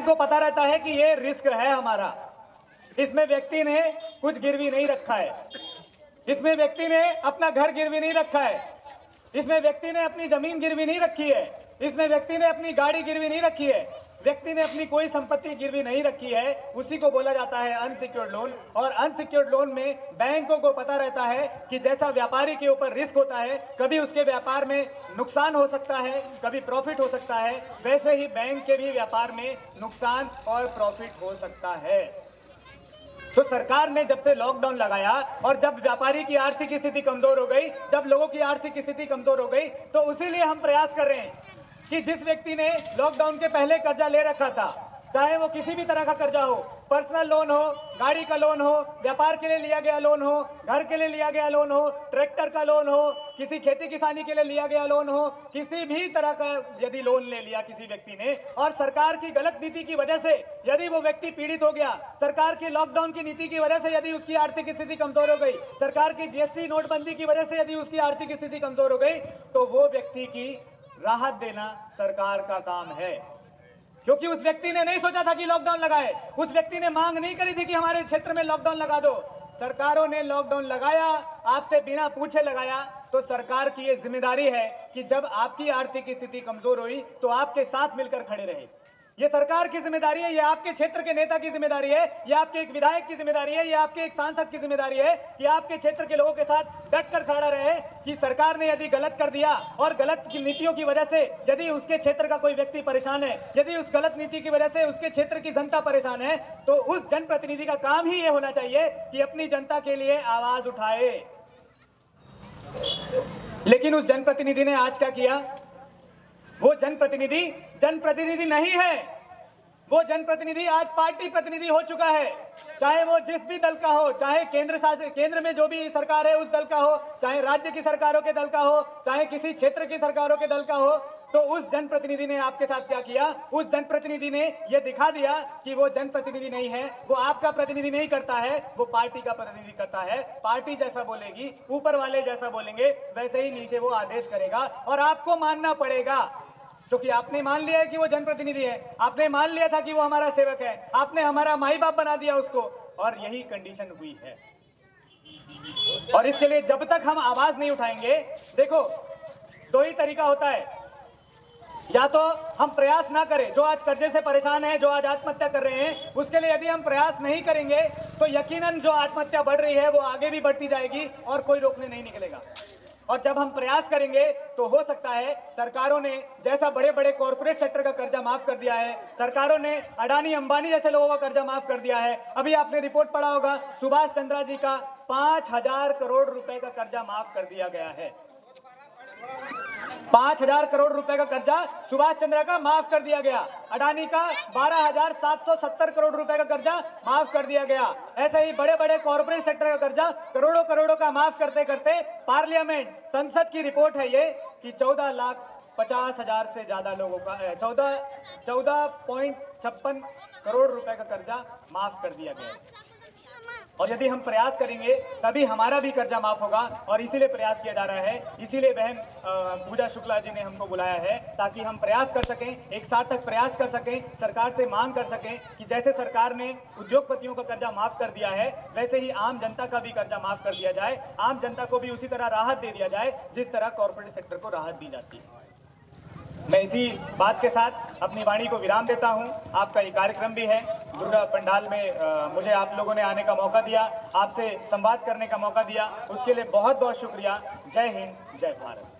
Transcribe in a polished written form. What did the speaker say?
Bank को पता रहता है कि ये रिस्क है हमारा, इसमें व्यक्ति ने कुछ गिरवी नहीं रखा है, इसमें व्यक्ति ने अपना घर गिरवी नहीं रखा है, इसमें व्यक्ति ने अपनी जमीन गिरवी नहीं रखी है, इसमें व्यक्ति ने अपनी गाड़ी गिरवी नहीं रखी है, व्यक्ति ने अपनी कोई संपत्ति गिरवी नहीं रखी है, उसी को बोला जाता है अनसिक्योर्ड लोन। और अनसिक्योर्ड लोन में बैंकों को पता रहता है कि जैसा व्यापारी के ऊपर रिस्क होता है, कभी उसके व्यापार में नुकसान हो सकता है, कभी प्रॉफिट हो सकता है, वैसे ही बैंक के भी व्यापार में नुकसान और प्रॉफिट हो सकता है। तो सरकार ने जब से लॉकडाउन लगाया और जब व्यापारी की आर्थिक स्थिति कमजोर हो गई, जब लोगों की आर्थिक स्थिति कमजोर हो गई, तो उसीलिए हम प्रयास कर रहे हैं कि जिस व्यक्ति ने लॉकडाउन के पहले कर्जा ले रखा था, चाहे वो किसी भी तरह का कर्जा हो, पर्सनल लोन हो, गाड़ी का लोन हो, व्यापार के लिए लिया गया लोन हो, घर के लिए लिया गया लोन हो, ट्रैक्टर का लोन हो, किसी खेती किसानी के लिए लिया गया लोन हो, किसी भी तरह का यदि लोन ले लिया किसी व्यक्ति ने और सरकार की गलत नीति की वजह से यदि वो व्यक्ति पीड़ित हो गया, सरकार की लॉकडाउन की नीति की वजह से यदि उसकी आर्थिक स्थिति कमजोर हो गई, सरकार की जीएसटी नोटबंदी की वजह से यदि उसकी आर्थिक स्थिति कमजोर हो गई, तो वो व्यक्ति की राहत देना सरकार का काम है। क्योंकि उस व्यक्ति ने नहीं सोचा था कि लॉकडाउन लगाए, उस व्यक्ति ने मांग नहीं करी थी कि हमारे क्षेत्र में लॉकडाउन लगा दो। सरकारों ने लॉकडाउन लगाया, आपसे बिना पूछे लगाया। तो सरकार की ये जिम्मेदारी है कि जब आपकी आर्थिक स्थिति कमजोर हुई तो आपके साथ मिलकर खड़े रहे। ये सरकार की जिम्मेदारी है, ये आपके क्षेत्र के नेता की जिम्मेदारी है, ये आपके एक विधायक की जिम्मेदारी है, ये आपके एक सांसद की जिम्मेदारी है कि आपके क्षेत्र के लोगों के साथ डट कर खड़ा रहे कि सरकार ने यदि गलत कर दिया और गलत नीतियों की वजह से यदि उसके क्षेत्र का कोई व्यक्ति परेशान है, यदि उस गलत नीति की वजह से उसके क्षेत्र की जनता परेशान है, तो उस जनप्रतिनिधि का काम ही ये होना चाहिए कि अपनी जनता के लिए आवाज उठाए। लेकिन उस जनप्रतिनिधि ने आज क्या किया? वो जनप्रतिनिधि नहीं है, वो जनप्रतिनिधि आज पार्टी प्रतिनिधि हो चुका है। चाहे वो जिस भी दल का हो, चाहे केंद्र में जो भी सरकार है उस दल का हो, चाहे राज्य की सरकारों के दल का हो, चाहे किसी क्षेत्र की सरकारों के दल का हो, तो उस जनप्रतिनिधि ने आपके साथ क्या किया? उस जनप्रतिनिधि ने यह दिखा दिया कि वो जनप्रतिनिधि नहीं है, वो आपका प्रतिनिधि नहीं करता है, वो पार्टी का प्रतिनिधि करता है। पार्टी जैसा बोलेगी, ऊपर वाले जैसा बोलेंगे, वैसे ही नीचे वो आदेश करेगा और आपको मानना पड़ेगा। क्योंकि आपने मान लिया है कि वो जनप्रतिनिधि है, आपने मान लिया था कि वो हमारा सेवक है, आपने हमारा माई बाप बना दिया उसको, और यही कंडीशन हुई है। और इसके लिए जब तक हम आवाज नहीं उठाएंगे, देखो दो ही तरीका होता है, या तो हम प्रयास ना करें, जो आज कर्जे से परेशान है, जो आज आत्महत्या कर रहे हैं, उसके लिए यदि हम प्रयास नहीं करेंगे तो यकीनन जो आत्महत्या बढ़ रही है वो आगे भी बढ़ती जाएगी और कोई रोकने नहीं निकलेगा। और जब हम प्रयास करेंगे तो हो सकता है, सरकारों ने जैसा बड़े बड़े कॉर्पोरेट सेक्टर का कर्जा माफ कर दिया है, सरकारों ने अडानी अंबानी जैसे लोगों का कर्जा माफ कर दिया है। अभी आपने रिपोर्ट पढ़ा होगा, सुभाष चंद्रा जी का 5000 करोड़ रुपए का कर्जा माफ कर दिया गया है। 5000 करोड़ रुपए का कर्जा सुभाष चंद्रा का माफ कर दिया गया। अडानी का 12,770 करोड़ रुपए का कर्जा माफ कर दिया गया। ऐसे ही बड़े बड़े कॉर्पोरेट सेक्टर का कर्जा करोड़ों करोड़ों का माफ करते करते पार्लियामेंट, संसद की रिपोर्ट है ये कि 14,50,000 से ज्यादा लोगों का 14.56 करोड़ रुपए का कर्जा माफ कर दिया गया। और यदि हम प्रयास करेंगे तभी हमारा भी कर्जा माफ होगा, और इसीलिए प्रयास किया जा रहा है। इसीलिए बहन पूजा शुक्ला जी ने हमको बुलाया है ताकि हम प्रयास कर सकें, एक सार्थक प्रयास कर सकें, सरकार से मांग कर सकें कि जैसे सरकार ने उद्योगपतियों का कर्जा माफ कर दिया है, वैसे ही आम जनता का भी कर्जा माफ कर दिया जाए, आम जनता को भी उसी तरह राहत दे दिया जाए जिस तरह कॉर्पोरेट सेक्टर को राहत दी जाती है। मैं इसी बात के साथ अपनी वाणी को विराम देता हूं। आपका ये कार्यक्रम भी है, दुर्गा पंडाल में मुझे आप लोगों ने आने का मौका दिया, आपसे संवाद करने का मौका दिया, उसके लिए बहुत बहुत शुक्रिया। जय हिंद, जय भारत।